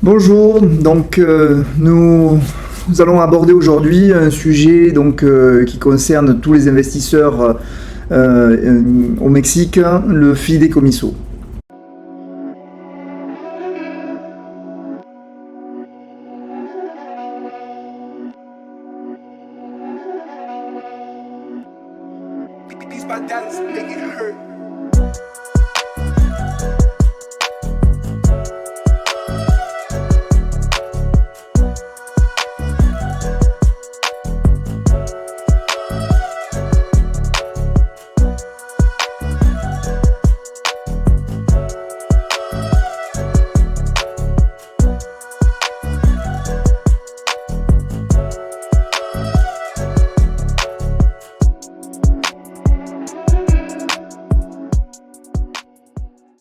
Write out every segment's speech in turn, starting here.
Bonjour, nous allons aborder aujourd'hui un sujet qui concerne tous les investisseurs au Mexique, le fideicomiso.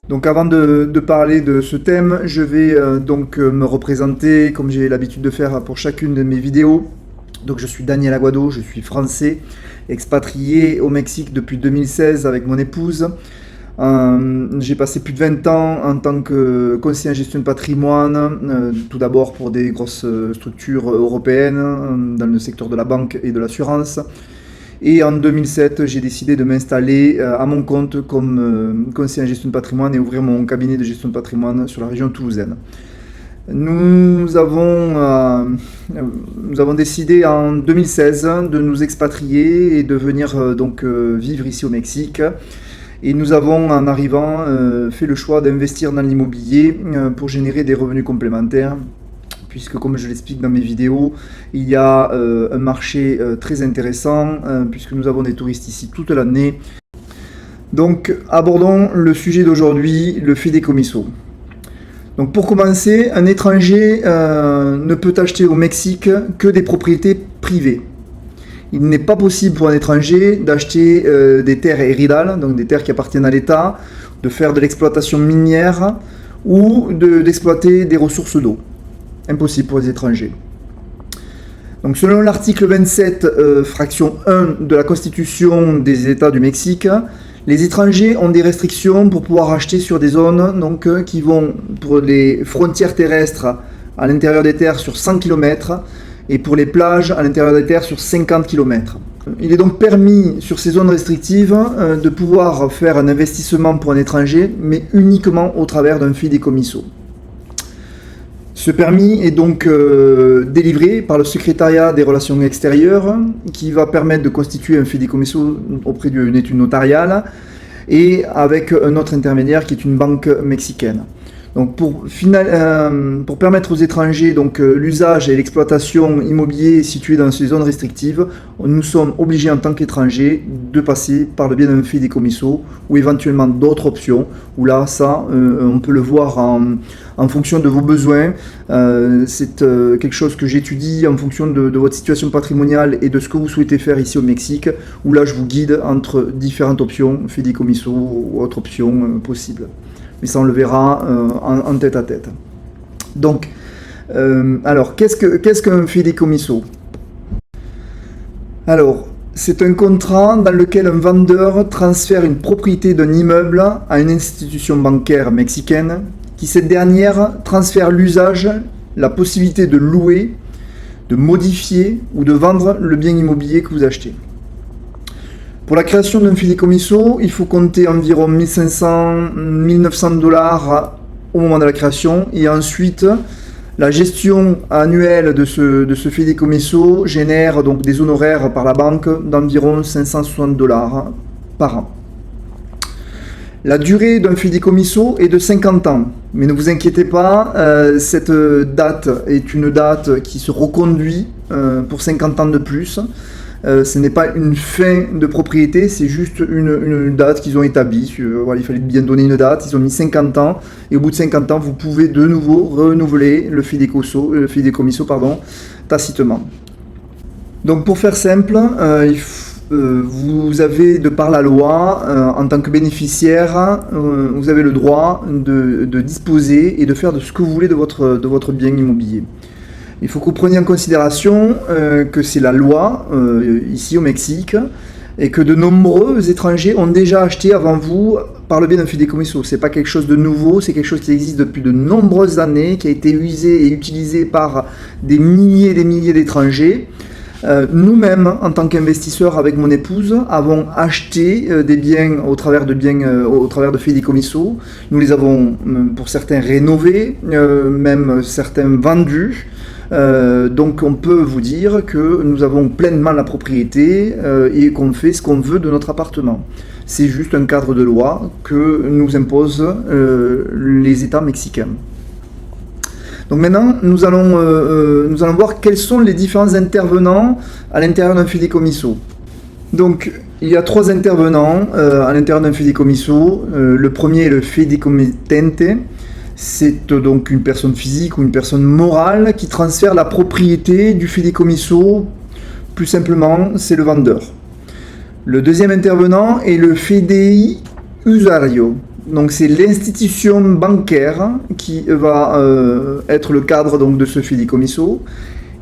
Donc avant de parler de ce thème, je vais me représenter comme j'ai l'habitude de faire pour chacune de mes vidéos. Donc je suis Daniel Aguado, je suis français, expatrié au Mexique depuis 2016 avec mon épouse. J'ai passé plus de 20 ans en tant que conseiller en gestion de patrimoine, tout d'abord pour des grosses structures européennes dans le secteur de la banque et de l'assurance. Et en 2007, j'ai décidé de m'installer à mon compte comme conseiller en gestion de patrimoine et ouvrir mon cabinet de gestion de patrimoine sur la région toulousaine. Nous avons décidé en 2016 de nous expatrier et de venir vivre ici au Mexique. Et nous avons, en arrivant, fait le choix d'investir dans l'immobilier pour générer des revenus complémentaires. Puisque, comme je l'explique dans mes vidéos, il y a un marché très intéressant, puisque nous avons des touristes ici toute l'année. Donc, abordons le sujet d'aujourd'hui, le fideicomiso. Donc, pour commencer, un étranger ne peut acheter au Mexique que des propriétés privées. Il n'est pas possible pour un étranger d'acheter des terres éridales, donc des terres qui appartiennent à l'État, de faire de l'exploitation minière ou d'exploiter des ressources d'eau. Impossible pour les étrangers. Donc, selon l'article 27, fraction 1 de la Constitution des États du Mexique, les étrangers ont des restrictions pour pouvoir acheter sur des zones qui vont pour les frontières terrestres à l'intérieur des terres sur 100 km et pour les plages à l'intérieur des terres sur 50 km. Il est donc permis sur ces zones restrictives de pouvoir faire un investissement pour un étranger, mais uniquement au travers d'un fideicomiso. Ce permis est donc délivré par le secrétariat des relations extérieures qui va permettre de constituer un fideicomiso auprès d'une étude notariale et avec un autre intermédiaire qui est une banque mexicaine. Donc pour permettre aux étrangers l'usage et l'exploitation immobilier située dans ces zones restrictives, nous sommes obligés en tant qu'étrangers de passer par le biais d'un fideicomiso ou éventuellement d'autres options, où là on peut le voir en fonction de vos besoins. C'est quelque chose que j'étudie en fonction de votre situation patrimoniale et de ce que vous souhaitez faire ici au Mexique, où là je vous guide entre différentes options, fideicomiso ou autres options possibles. Mais ça on le verra en tête à tête. Donc, alors qu'est-ce qu'un fideicomiso ? Alors, c'est un contrat dans lequel un vendeur transfère une propriété d'un immeuble à une institution bancaire mexicaine, qui cette dernière transfère l'usage, la possibilité de louer, de modifier ou de vendre le bien immobilier que vous achetez. Pour la création d'un fideicomiso, il faut compter environ 1500-1900 $ au moment de la création, et ensuite la gestion annuelle de ce fideicomiso génère donc des honoraires par la banque d'environ 560 $ par an. La durée d'un fideicomiso est de 50 ans, mais ne vous inquiétez pas, cette date est une date qui se reconduit pour 50 ans de plus. Ce n'est pas une fin de propriété, c'est juste une date qu'ils ont établie. Voilà, il fallait bien donner une date, ils ont mis 50 ans, et au bout de 50 ans, vous pouvez de nouveau renouveler le fideicomiso tacitement. Donc pour faire simple, vous avez de par la loi, en tant que bénéficiaire, vous avez le droit de disposer et de faire de ce que vous voulez de votre bien immobilier. Il faut que vous preniez en considération que c'est la loi ici au Mexique et que de nombreux étrangers ont déjà acheté avant vous par le biais d'un fideikommisso. C'est pas quelque chose de nouveau, c'est quelque chose qui existe depuis de nombreuses années, qui a été usé et utilisé par des milliers et des milliers d'étrangers. Nous-mêmes, en tant qu'investisseurs avec mon épouse, avons acheté des biens au travers de fideikommisso. Nous les avons, pour certains, rénovés, même certains vendus. Donc on peut vous dire que nous avons pleinement la propriété et qu'on fait ce qu'on veut de notre appartement. C'est juste un cadre de loi que nous imposent les États mexicains. Donc maintenant, nous allons voir quels sont les différents intervenants à l'intérieur d'un fideikommisso. Donc, il y a 3 intervenants à l'intérieur d'un fideikommisso. Le premier est le fideikommittente. C'est donc une personne physique ou une personne morale qui transfère la propriété du fideikommisso. Plus simplement, c'est le vendeur. Le deuxième intervenant est le fideiusario. Donc c'est l'institution bancaire qui va être le cadre donc, de ce fideikommisso.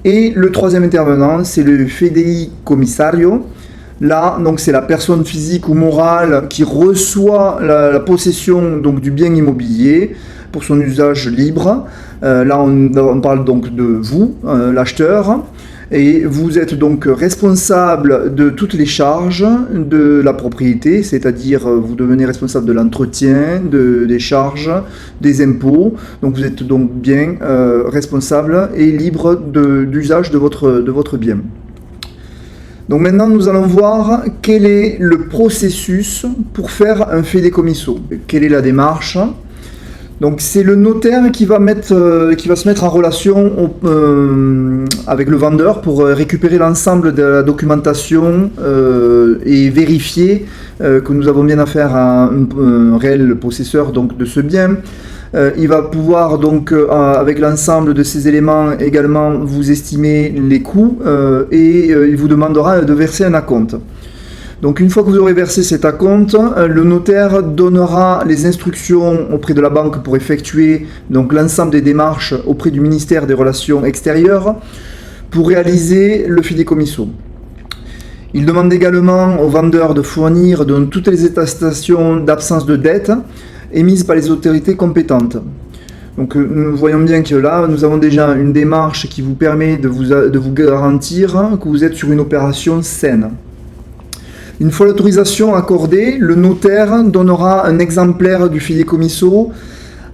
Et le troisième intervenant, c'est le fideikommissario. Là, donc c'est la personne physique ou morale qui reçoit la possession donc, du bien immobilier pour son usage libre. Là, on parle donc de vous, l'acheteur. Et vous êtes donc responsable de toutes les charges de la propriété, c'est-à-dire vous devenez responsable de l'entretien, des charges, des impôts. Donc vous êtes donc bien responsable et libre d'usage de votre bien. Donc maintenant nous allons voir quel est le processus pour faire un fideikommisso. Quelle est la démarche ? Donc c'est le notaire qui va se mettre en relation avec le vendeur pour récupérer l'ensemble de la documentation et vérifier que nous avons bien affaire à un réel possesseur donc, de ce bien. Il va pouvoir donc avec l'ensemble de ces éléments également vous estimer les coûts et il vous demandera de verser un acompte. Donc une fois que vous aurez versé cet acompte, le notaire donnera les instructions auprès de la banque pour effectuer donc l'ensemble des démarches auprès du ministère des Relations extérieures pour réaliser le fideikommisso. Il demande également au vendeur de fournir donc, toutes les attestations d'absence de dette émises par les autorités compétentes. Donc nous voyons bien que là, nous avons déjà une démarche qui vous permet de vous garantir que vous êtes sur une opération saine. Une fois l'autorisation accordée, le notaire donnera un exemplaire du fideikommisso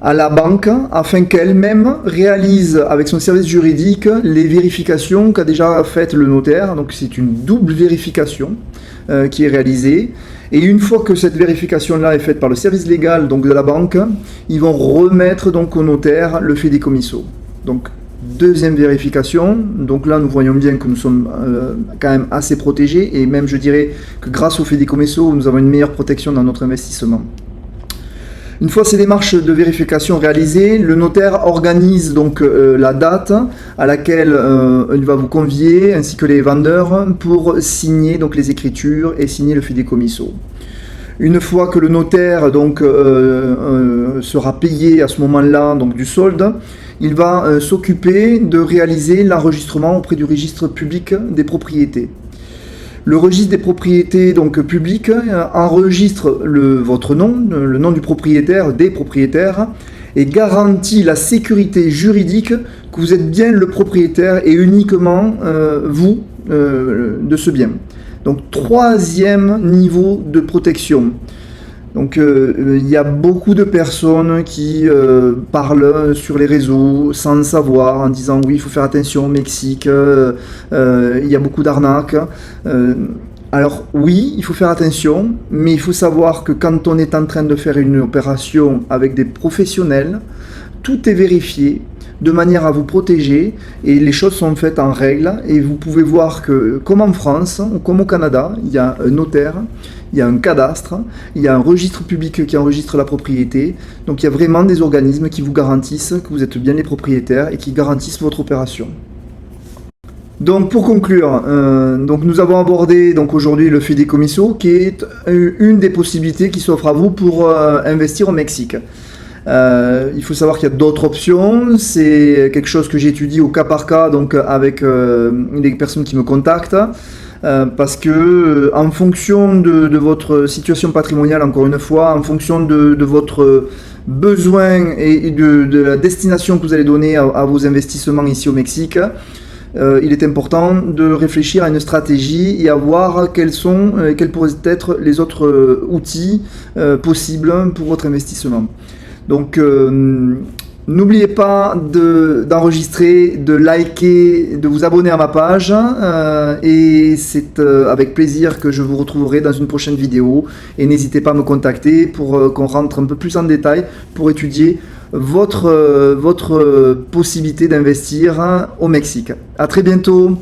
à la banque afin qu'elle-même réalise avec son service juridique les vérifications qu'a déjà faites le notaire. Donc c'est une double vérification qui est réalisée. Et une fois que cette vérification-là est faite par le service légal donc de la banque, ils vont remettre donc au notaire le fideikommisso. Donc deuxième vérification, donc là nous voyons bien que nous sommes quand même assez protégés et même je dirais que grâce au fideikommisso nous avons une meilleure protection dans notre investissement. Une fois ces démarches de vérification réalisées, le notaire organise donc la date à laquelle il va vous convier ainsi que les vendeurs pour signer donc les écritures et signer le fideikommisso. Une fois que le notaire donc sera payé à ce moment-là donc du solde, il va s'occuper de réaliser l'enregistrement auprès du registre public des propriétés. Le registre des propriétés donc publiques enregistre votre nom, le nom du propriétaire, des propriétaires, et garantit la sécurité juridique que vous êtes bien le propriétaire et uniquement vous de ce bien. Donc troisième niveau de protection. Donc il y a beaucoup de personnes qui parlent sur les réseaux sans le savoir, en disant oui il faut faire attention au Mexique, il y a beaucoup d'arnaques. Alors oui, il faut faire attention, mais il faut savoir que quand on est en train de faire une opération avec des professionnels, tout est vérifié de manière à vous protéger et les choses sont faites en règle et vous pouvez voir que comme en France ou comme au Canada, il y a un notaire, il y a un cadastre, il y a un registre public qui enregistre la propriété, donc il y a vraiment des organismes qui vous garantissent que vous êtes bien les propriétaires et qui garantissent votre opération. Donc pour conclure, donc nous avons abordé donc aujourd'hui le fideikommisso qui est une des possibilités qui s'offre à vous pour investir au Mexique. Il faut savoir qu'il y a d'autres options, c'est quelque chose que j'étudie au cas par cas donc avec les personnes qui me contactent. parce que en fonction de votre situation patrimoniale, encore une fois, en fonction de votre besoin et de la destination que vous allez donner à vos investissements ici au Mexique, il est important de réfléchir à une stratégie et à voir quels pourraient être les autres outils possibles pour votre investissement. Donc, n'oubliez pas d'enregistrer, de liker, de vous abonner à ma page et c'est avec plaisir que je vous retrouverai dans une prochaine vidéo. Et n'hésitez pas à me contacter pour qu'on rentre un peu plus en détail pour étudier votre possibilité d'investir au Mexique. À très bientôt.